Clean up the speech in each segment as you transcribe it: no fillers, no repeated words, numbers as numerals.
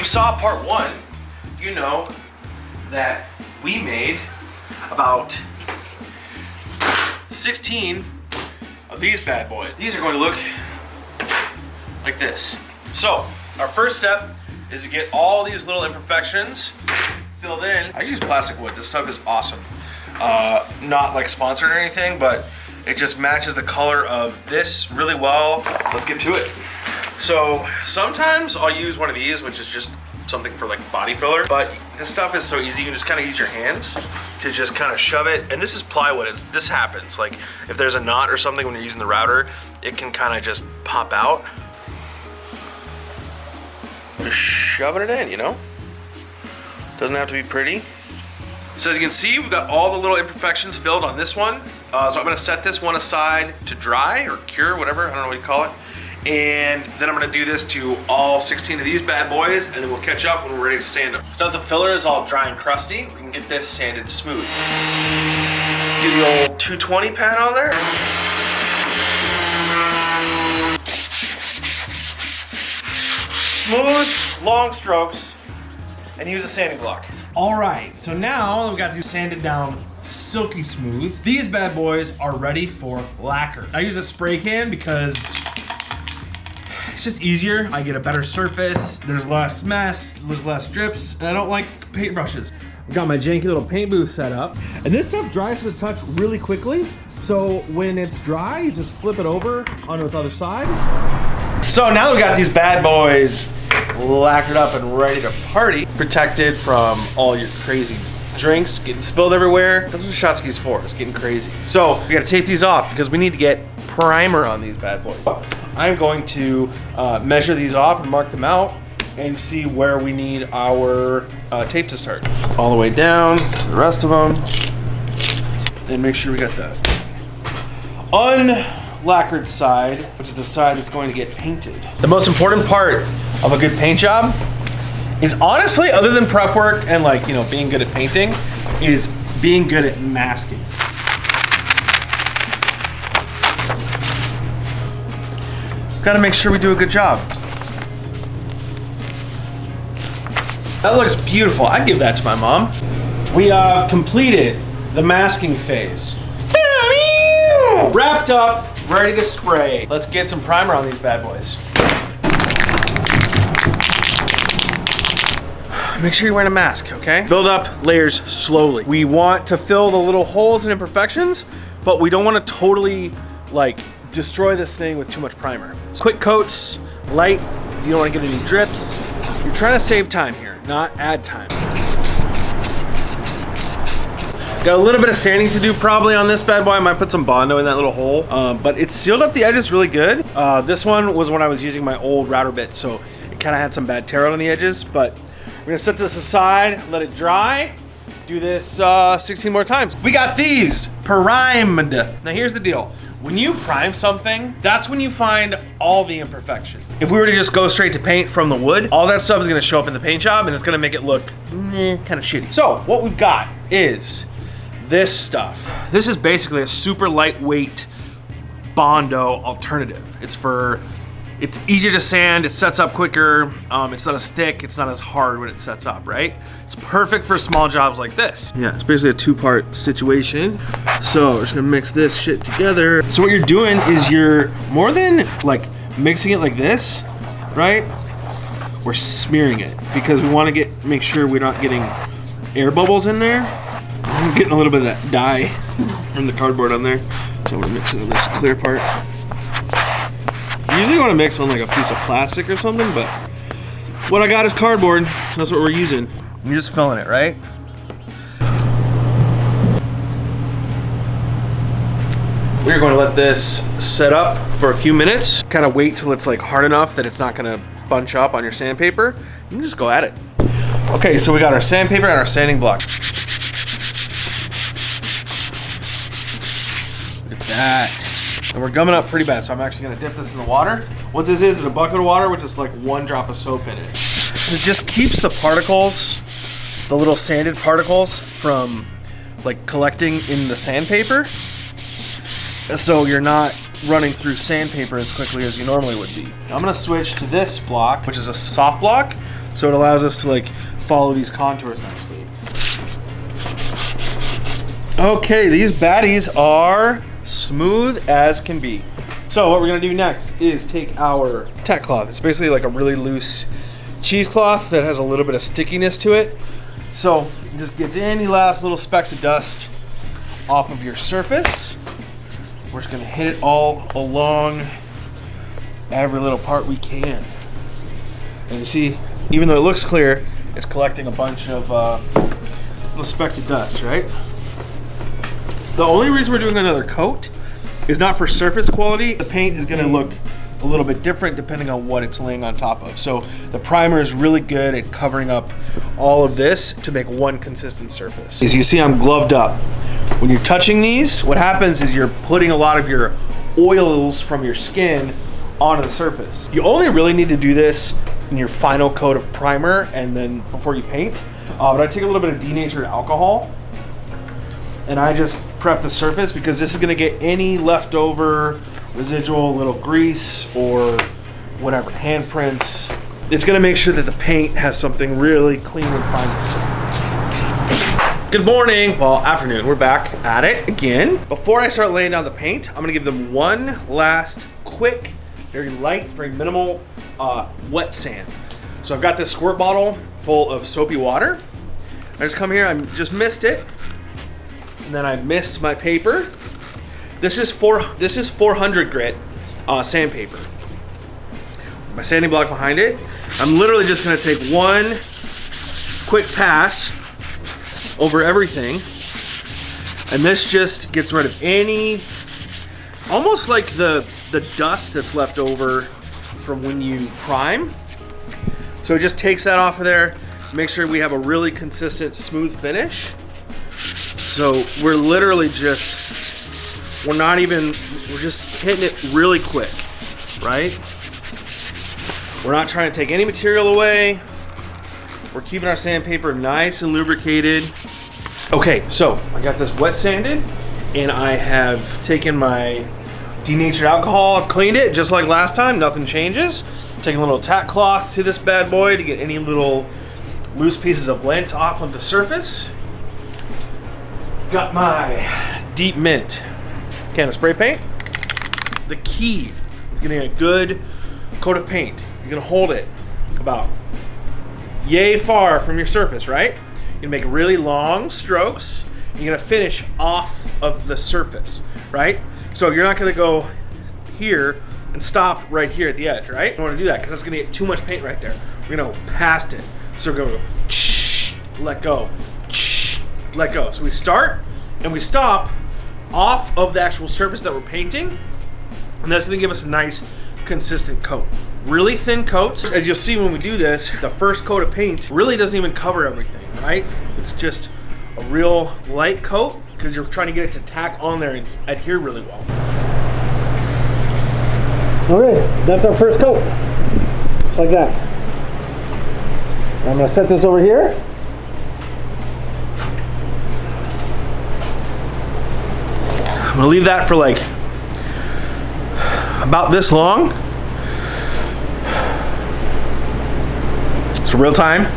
saw part 1, you know that we made about 16 of these bad boys. These are going to look like this. So our first step is to get all these little imperfections filled in. I use plastic wood. This stuff is awesome. Not like sponsored or anything, but it just matches the color of this really well. Let's get to it. So sometimes I'll use one of these, which is just something for like body filler, but this stuff is so easy. You can just kind of use your hands to just kind of shove it. And this is plywood. This happens. Like if there's a knot or something when you're using the router, it can kind of just pop out. Just shoving it in, you know? Doesn't have to be pretty. So as you can see, we've got all the little imperfections filled on this one. So I'm gonna set this one aside to dry or cure, whatever, I don't know what you call it. And then I'm gonna do this to all 16 of these bad boys, and then we'll catch up when we're ready to sand them. So now that the filler is all dry and crusty, we can get this sanded smooth. Do the old 220 pad on there. Smooth, long strokes, and use a sanding block. All right, so now we've got these sanded down silky smooth. These bad boys are ready for lacquer. I use a spray can because it's just easier. I get a better surface. There's less mess, there's less drips, and I don't like paintbrushes. I've got my janky little paint booth set up, and this stuff dries to the touch really quickly. So when it's dry, you just flip it over onto its other side. So now we've got these bad boys lacquered up and ready to party, protected from all your crazy drinks getting spilled everywhere. That's what Shotski's for, is getting crazy. So we gotta tape these off because we need to get primer on these bad boys. I'm going to measure these off and mark them out and see where we need our tape to start. All the way down to the rest of them. And make sure we got the unlacquered side, which is the side that's going to get painted. The most important part of a good paint job is honestly, other than prep work and like, you know, being good at painting, is being good at masking. Gotta make sure we do a good job. That looks beautiful. I'd give that to my mom. We have completed the masking phase. Wrapped up, ready to spray. Let's get some primer on these bad boys. Make sure you're wearing a mask, okay? Build up layers slowly. We want to fill the little holes and imperfections, but we don't want to totally like destroy this thing with too much primer. Quick coats, light, you don't want to get any drips. You're trying to save time here, not add time. Got a little bit of sanding to do probably on this bad boy. I might put some Bondo in that little hole, but it sealed up the edges really good. This one was when I was using my old router bit, so it kind of had some bad tear out on the edges, but we're gonna set this aside, let it dry, do this 16 more times. We got these primed. Now here's the deal. When you prime something, that's when you find all the imperfection. If we were to just go straight to paint from the wood, all that stuff is gonna show up in the paint job and it's gonna make it look kind of shitty. So what we've got is this stuff. This is basically a super lightweight Bondo alternative. It's easier to sand, it sets up quicker, it's not as thick, it's not as hard when it sets up, right? It's perfect for small jobs like this. Yeah, it's basically a two-part situation. So we're just gonna mix this shit together. So what you're doing is you're more than like mixing it like this, right? We're smearing it because we wanna make sure we're not getting air bubbles in there. I'm getting a little bit of that dye from the cardboard on there. So we're mixing this clear part. Usually want to mix on like a piece of plastic or something, but what I got is cardboard. That's what we're using. You're just filling it, right? We're going to let this set up for a few minutes. Kind of wait till it's like hard enough that it's not going to bunch up on your sandpaper. You can just go at it. Okay, so we got our sandpaper and our sanding block. Look at that. And we're gumming up pretty bad, so I'm actually gonna dip this in the water. What this is a bucket of water with just like 1 drop of soap in it. It just keeps the particles, the little sanded particles, from like collecting in the sandpaper. So you're not running through sandpaper as quickly as you normally would be. I'm gonna switch to this block, which is a soft block. So it allows us to like follow these contours nicely. Okay, these baddies are smooth as can be. So what we're gonna do next is take our tack cloth. It's basically like a really loose cheesecloth that has a little bit of stickiness to it. So it just gets any last little specks of dust off of your surface. We're just gonna hit it all along every little part we can. And you see, even though it looks clear, it's collecting a bunch of little specks of dust, right? The only reason we're doing another coat is not for surface quality. The paint is gonna look a little bit different depending on what it's laying on top of. So the primer is really good at covering up all of this to make one consistent surface. As you see, I'm gloved up. When you're touching these, what happens is you're putting a lot of your oils from your skin onto the surface. You only really need to do this in your final coat of primer and then before you paint. But I take a little bit of denatured alcohol and I just prep the surface because this is gonna get any leftover residual little grease or whatever, handprints. It's gonna make sure that the paint has something really clean and fine. Good morning, well, afternoon. We're back at it again. Before I start laying down the paint, I'm gonna give them one last quick, very light, very minimal wet sand. So I've got this squirt bottle full of soapy water. I just come here, I just mist it. And then I mist my paper. This is 400 grit sandpaper. My sanding block behind it. I'm literally just gonna take one quick pass over everything. And this just gets rid of any, almost like the dust that's left over from when you prime. So it just takes that off of there, make sure we have a really consistent, smooth finish. So we're literally just, we're just hitting it really quick, right? We're not trying to take any material away. We're keeping our sandpaper nice and lubricated. Okay, so I got this wet sanded and I have taken my denatured alcohol. I've cleaned it just like last time, nothing changes. Taking a little tack cloth to this bad boy to get any little loose pieces of lint off of the surface. Got my deep mint can of spray paint. The key is getting a good coat of paint. You're gonna hold it about yay far from your surface, right? You're gonna make really long strokes. You're gonna finish off of the surface, right? So you're not gonna go here and stop right here at the edge, right? You don't wanna do that because that's gonna get too much paint right there. We're gonna go past it. So we're gonna go, let go, let go. So we start and we stop off of the actual surface that we're painting, and that's gonna give us a nice, consistent coat. Really thin coats. As you'll see when we do this, the first coat of paint really doesn't even cover everything, right? It's just a real light coat because you're trying to get it to tack on there and adhere really well. Okay, that's our first coat. Just like that. I'm gonna set this over here. I'm gonna leave that for like about this long. So real time.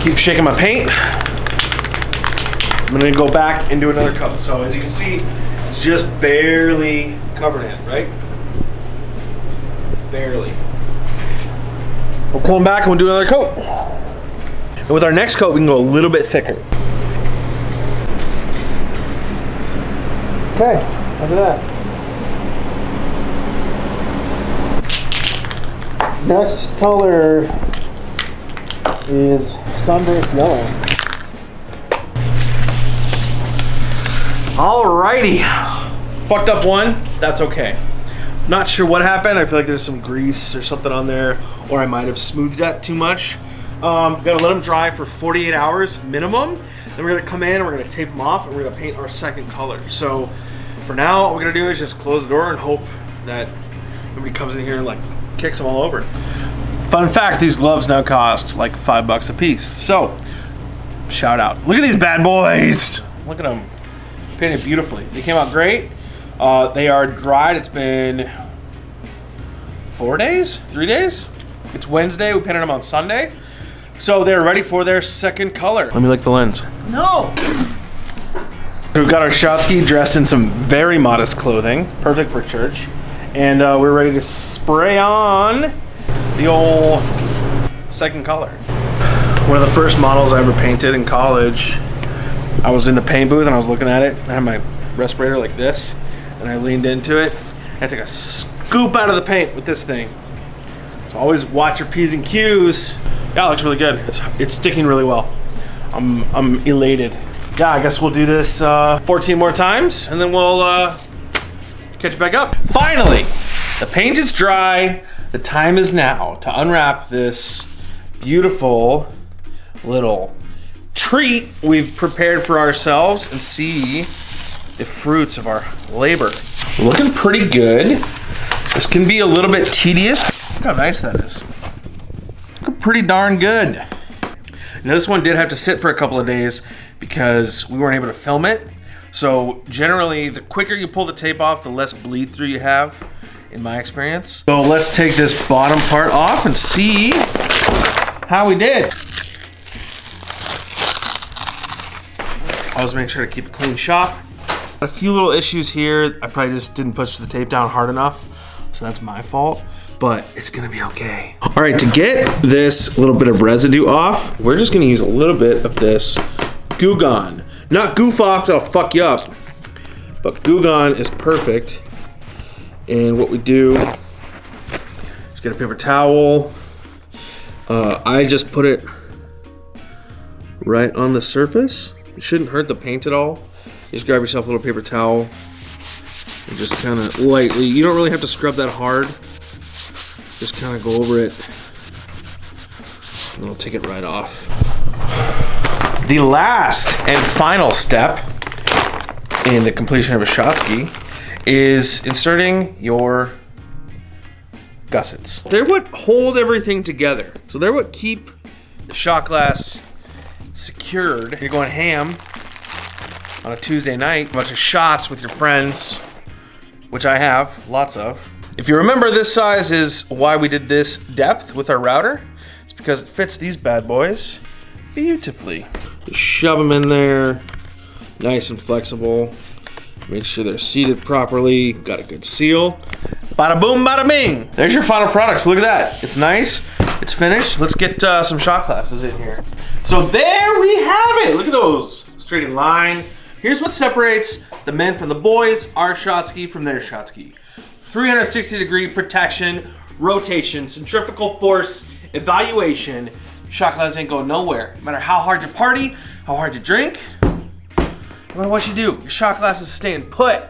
Keep shaking my paint. I'm gonna go back and do another coat. So as you can see, it's just barely covering it, right? Barely. We'll come back and we'll do another coat. And with our next coat, we can go a little bit thicker. Okay, look at that. Next color is sunburst yellow. Alrighty. Fucked up one, that's okay. Not sure what happened. I feel like there's some grease or something on there, or I might have smoothed that too much. Gotta let them dry for 48 hours minimum. Then we're gonna come in and we're gonna tape them off and we're gonna paint our second color. So for now, what we're gonna do is just close the door and hope that nobody comes in here and like kicks them all over. Fun fact, these gloves now cost like $5 a piece. So, shout out. Look at these bad boys. Look at them, painted beautifully. They came out great. They are dried, it's been 4 days, 3 days? It's Wednesday, we painted them on Sunday. So they're ready for their second color. Let me lick the lens. No! We've got our Shotski dressed in some very modest clothing, perfect for church. And we're ready to spray on the old second color. One of the first models I ever painted in college, I was in the paint booth and I was looking at it. I had my respirator like this, and I leaned into it. I took a scoop out of the paint with this thing. So always watch your P's and Q's. Yeah, it looks really good. It's sticking really well. I'm elated. Yeah, I guess we'll do this 14 more times, and then we'll catch back up. Finally, the paint is dry. The time is now to unwrap this beautiful little treat we've prepared for ourselves and see the fruits of our labor. Looking pretty good. This can be a little bit tedious. Look how nice that is. Looking pretty darn good. Now this one did have to sit for a couple of days because we weren't able to film it. So generally, the quicker you pull the tape off, the less bleed through you have, in my experience. So let's take this bottom part off and see how we did. Always make sure to keep a clean shop. A few little issues here. I probably just didn't push the tape down hard enough, so that's my fault, but it's gonna be okay. All right, to get this little bit of residue off, we're just gonna use a little bit of this Goo Gone. Not Goof Off, that'll fuck you up, but Goo Gone is perfect. And what we do is get a paper towel. I just put it right on the surface. It shouldn't hurt the paint at all. Just grab yourself a little paper towel and just kind of lightly, you don't really have to scrub that hard. Just kind of go over it and I'll take it right off. The last and final step in the completion of a Shotski is inserting your gussets. They're what hold everything together. So they're what keep the shot glass secured. You're going ham on a Tuesday night, a bunch of shots with your friends, which I have lots of. If you remember, this size is why we did this depth with our router. It's because it fits these bad boys beautifully. Just shove them in there, nice and flexible. Make sure they're seated properly, got a good seal. Bada boom, bada bing. There's your final product, so look at that. It's nice, it's finished. Let's get some shot glasses in here. So there we have it. Look at those, straight in line. Here's what separates the men from the boys, our Shotski from their Shotski. 360-degree protection, rotation, centrifugal force, evaluation. Shot glass ain't going nowhere. No matter how hard you party, how hard you drink, no matter what you do, your shot glass is staying put.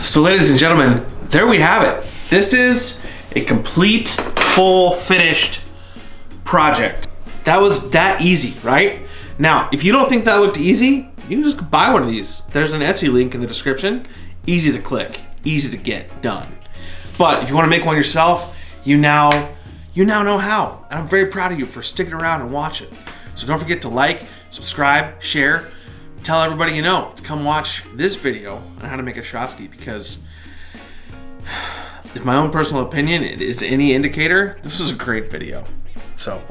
So ladies and gentlemen, there we have it. This is a complete, full, finished project. That was that easy, right? Now, if you don't think that looked easy, you can just buy one of these. There's an Etsy link in the description. Easy to click, easy to get done. But if you want to make one yourself, you now know how. And I'm very proud of you for sticking around and watching. So don't forget to like, subscribe, share, tell everybody you know to come watch this video on how to make a Shotski, because if my own personal opinion is any indicator, this is a great video. So